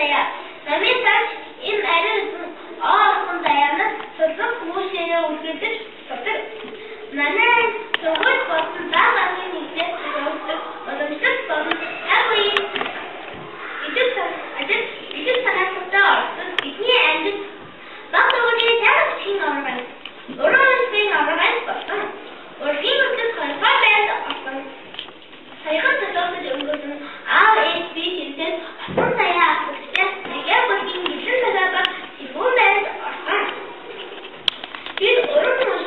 saya. Kami saat im ada pun saya na sesuatu musuhnya mungkin seperti mana sebuah pasal dalam ini sesuatu macam sesuatu apa itu sangat besar. Ini anda waktu dia jangan tinggalkan orang tinggalkan pasal orang itu kalau band pasal saya kan sesuatu jangkauan A, B, C, pun saya ya saya begini bisa berapa si pun band pasal. Bir orang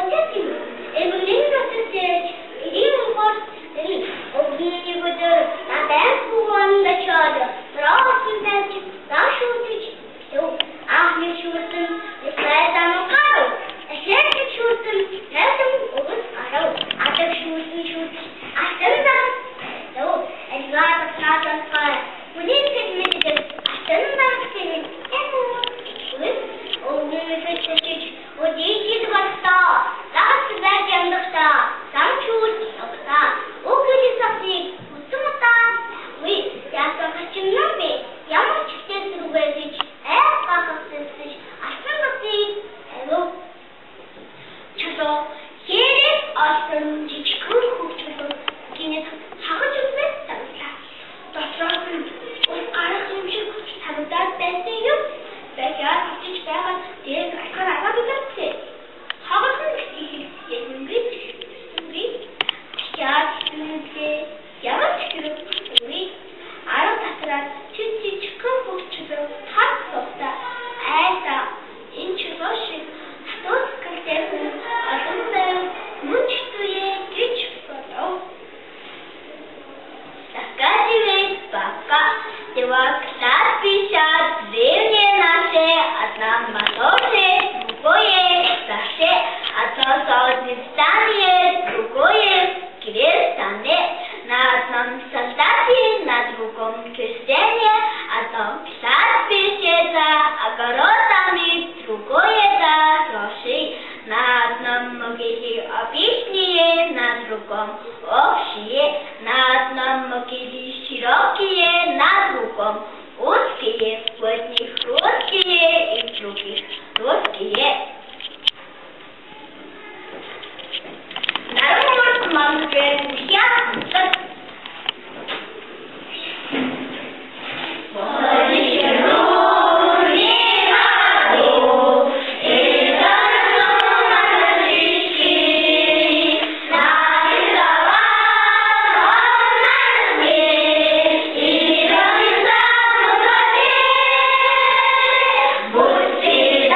Ottimo, e volendo sapere il forte ogni voce la tempo quando c'è prossimo da sciuti tu ahne sciuti e fredda caro e sempre sciuti fredda o caro a sciuti a senda tu e guarda strada fare volete mettere a senda che o mi fece o dici basta last back and the star some shoot star o che sappi tutto we ya ka kachinna be yama chiste rubeji e pa kapsesi asmati hello chudo here astan jichku chudo kine hagachusme tamsa tasran o karakimshi hamdar besteyo bekar hiç beğen diye kararlar bitirdi. Havasını yedim ya şimdi yavaş yürü ara takılar çiçi çıkıp uçtu hat softa esa inçi başı dos kırtesi adımda muçtuye güç fırlav Sakadive baka devaklar pişat devne nase adam matose другое саше одно соответствие другое крестане на одном солдате на другом крестьяне одно писать пишется огородами другое да троши на одном могиле обычные на другом общие на одном могиле широкие на другом узкие в одних русские и в других русские. Народ мамы я Busida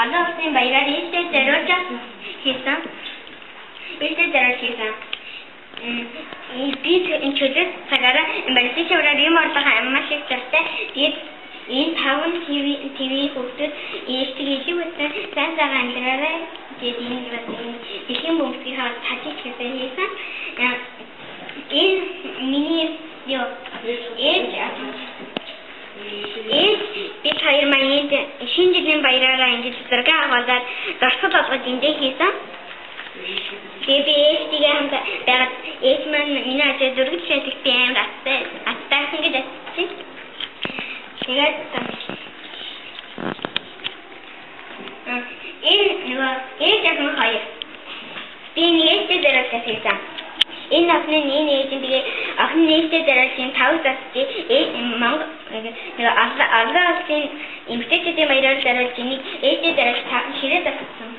олон улсын баяраар ээлжтэй зориулж хийсэн. Ээлжтэй зориулж хийсэн. Би энэ чөлөөт цагаараа Малайзиараар юм орлого аммаа шиг зартай. Тэгээд энэ 5 ТV хүүхдүүд ээлжтэй илүү өтөн сайн цагаан амьдраарай. Тэгээд энэ бас дэлхийн бөмбөгийн тажиж хийсэн. Энэ миний ээж бид хоёр маань шинэ жилийн баяраараа ингэж зураг аваад дурсгал болгож эндээ хийсэн. Тэгээд би ээжтэйгээ хамт байгаад ээж маань миний ажил зураг шийдэх би амар аттай гэж атчих. Тэгээд ээж ахын хоёр. Би ээжтэй зэрэг хийсэн. Энэ насны энэ ээжинтэйгээ охин нээжтэй дараалын 5 насны Монгол алгаалын эмэгтэйчүүдийн баяраар дараалж энийг ээжтэй дараалж ширээ татсан.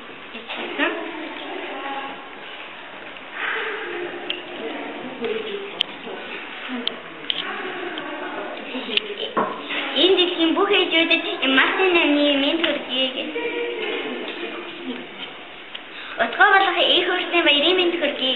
Энэ дэлхийн бүх ээжүүдэд Мартин намны мэд хүргэе. Отгоо болох их хурцны баярын мэд хүргэе.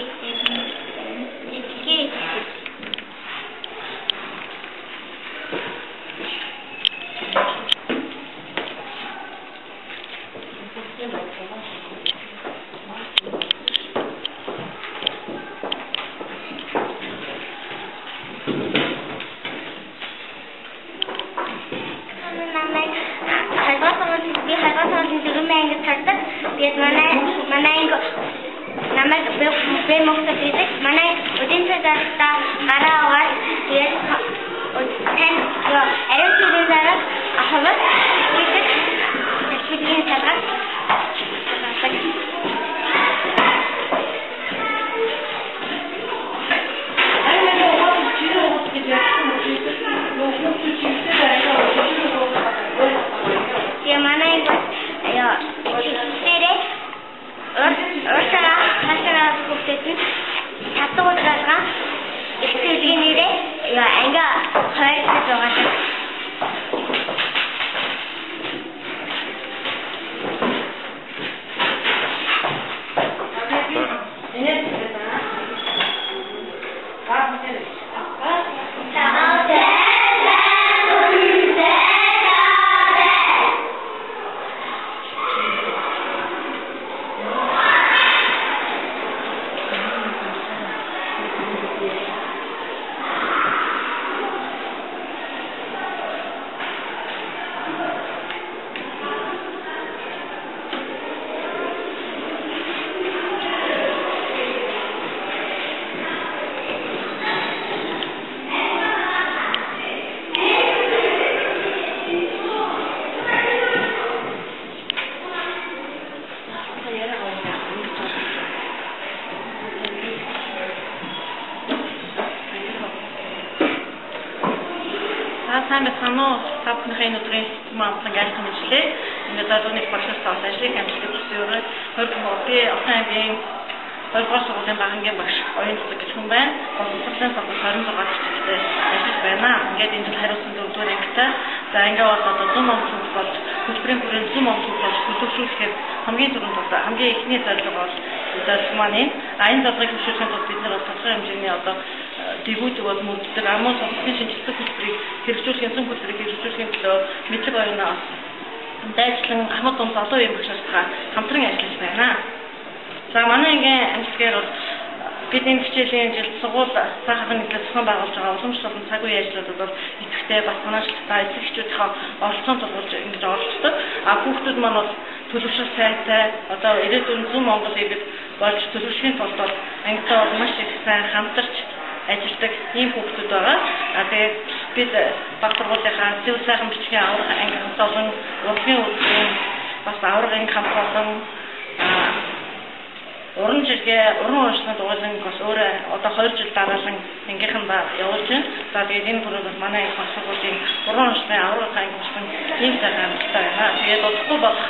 Уран жиргээ, уран уншны дугуулан бас өөрөө одоо 2 жил дараалан ангийнхандаа явуулж байна. За тэгээд энэ бүрээр бас манай их сургуулийн уран уншны аврал хайн болсон ийм цагаантай байна. Тэгээд удахгүй болох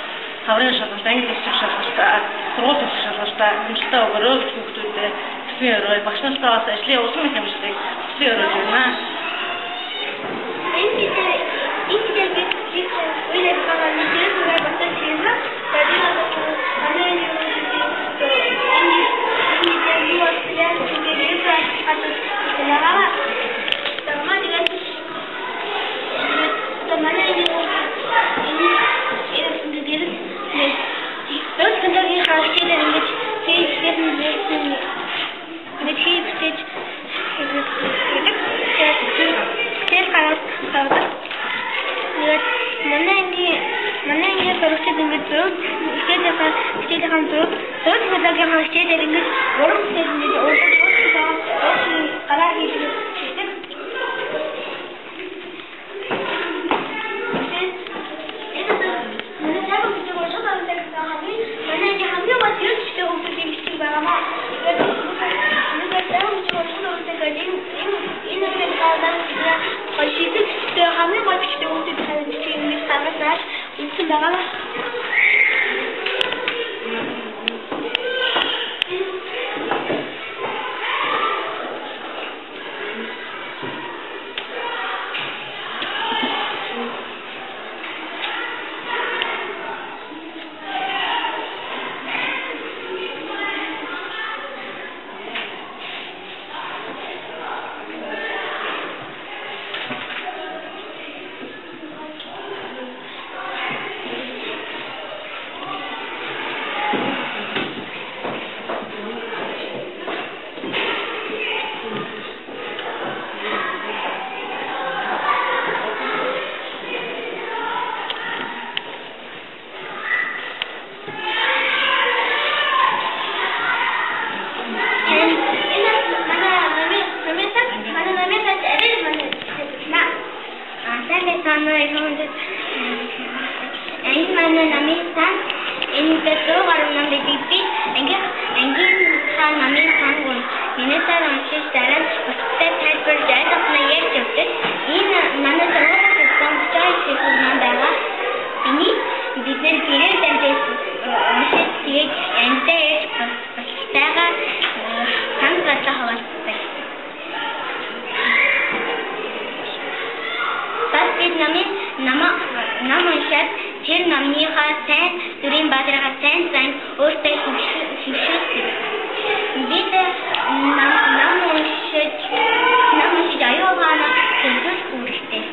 хаврын шалгалт, англи хэлний шалгалт, сургуулийн шалгалт, хэмжлэлтэй өгөрөө хүүхдүүдэд төсвийн өрөө, багш нартай бас ажлын усан хэмжлэг төсвийн өрөө байна. Энэ урагшид ингэж хичээлийн зураг хөдөлгөөний хичээлээр ингэж уран бүтээл ингэж гараа хийдэг. Хамгийн гол зүйл үүдэг хариуцлага ингэж хамгаалж үзсэн байгаа. Тэр намныхаа сайн дүрийн бадрага сайн өөртөө хөвшүүлдэг. Бид нам уншиж аюулгаана төлөвлөж үүрэгтэй.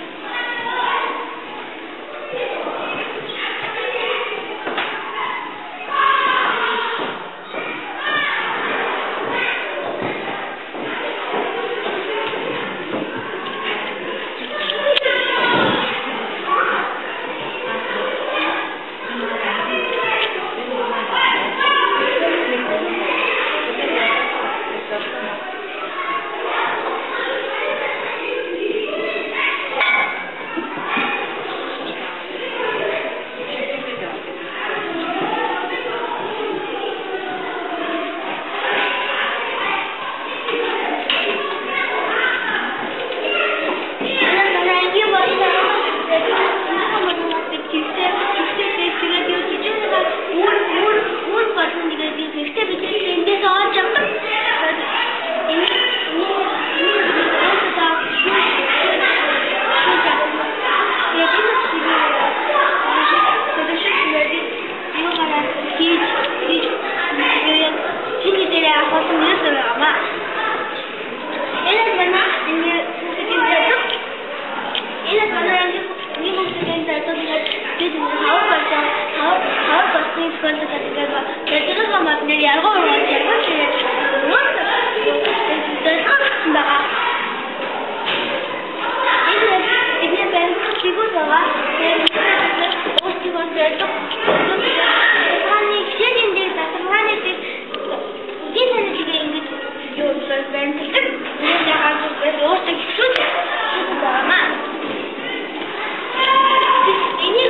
Ini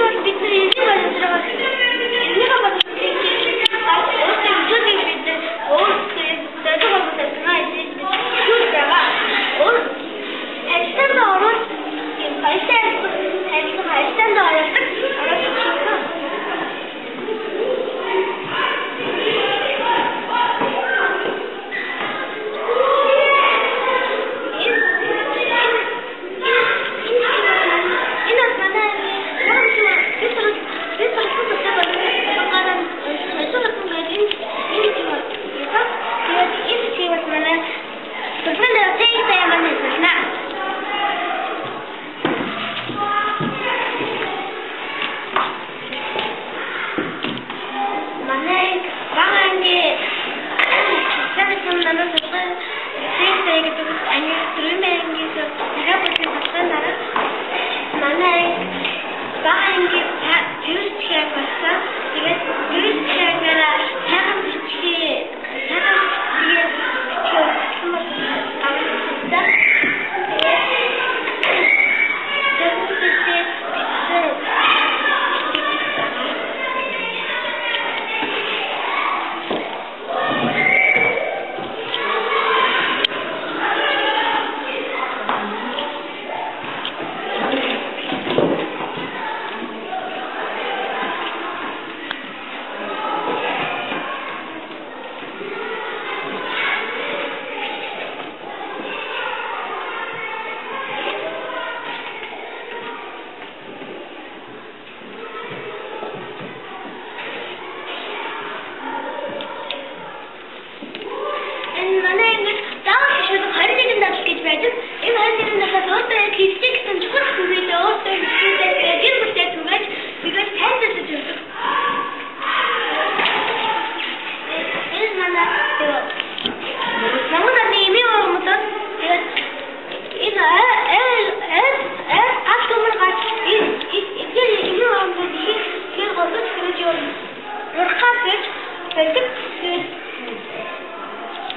байдаг.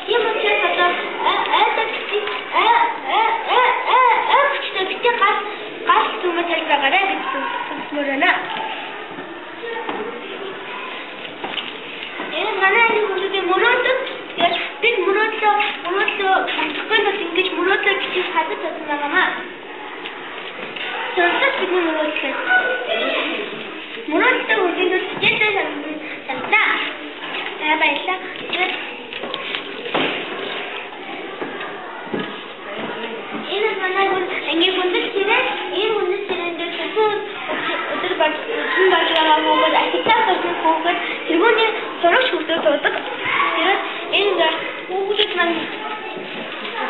Тийм учраас одоо хүчтэй битээ гал зүмэ талж байгаарай гэж хэлмээр байна. Манай энэ хүмүүсийн мөрөөдөд бид мөрөөдлөө бүхэнд ингэж мөрөөдлөө бичиж хадаж чадсан байгаамаа. Сонирхол бидний мөрөөдлөө. Мөрөөдлөө үргэлжлүүлж хичээлээ санагдаа. Баярлалаа. Энэ манай ангийн хүндэт хэрэг энэ хүндэт хэрэг дээр өдөр багшгаа хүмүүс ахицаа болсон хүмүүс тэргүүний зураг шүлдээд байдаг. Тэгээд энэ хүүхдүүд маань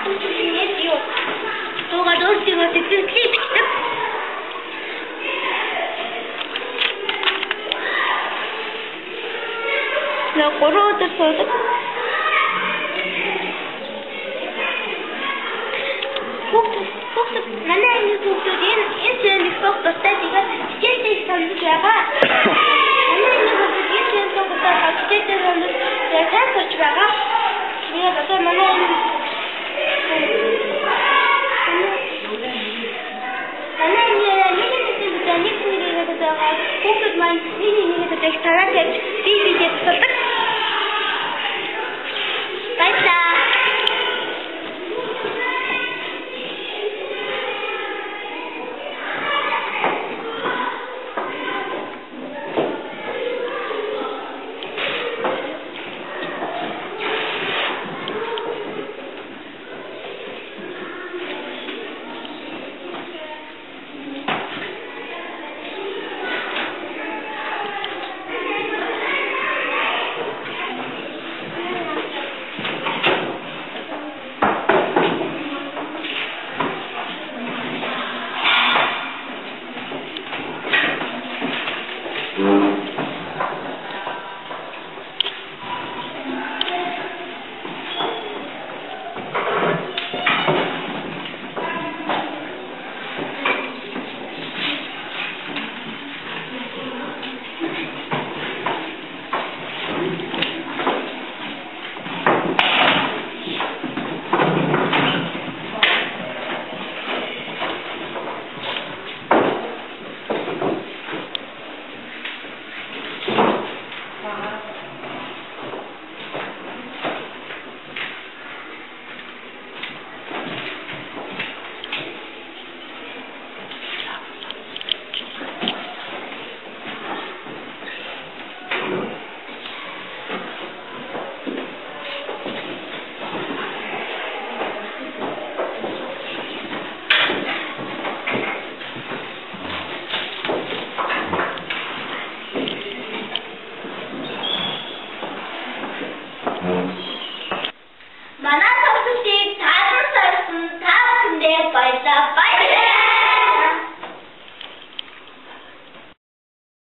хүүхдүүд юу туугаад өөрсдөө тэтгэлийг бичдэг. Нэг 3 өдөр суудаг. Манай энэ хүүхдүүд энэ зэнийг тогтоостай тэгээд хичээлээ санаж байгаа. Манай энэ хүүхдүүд энэ зэнийг тогтоостай хичээлээ санаж яагаад байгаа? Тэгээд одоо манай энэ хүүхдүүд маань нэг тараад бие тусалдаг. Баярлалаа. Манай төвчийг таалан сорсон та бүхэндээ баярлалаа.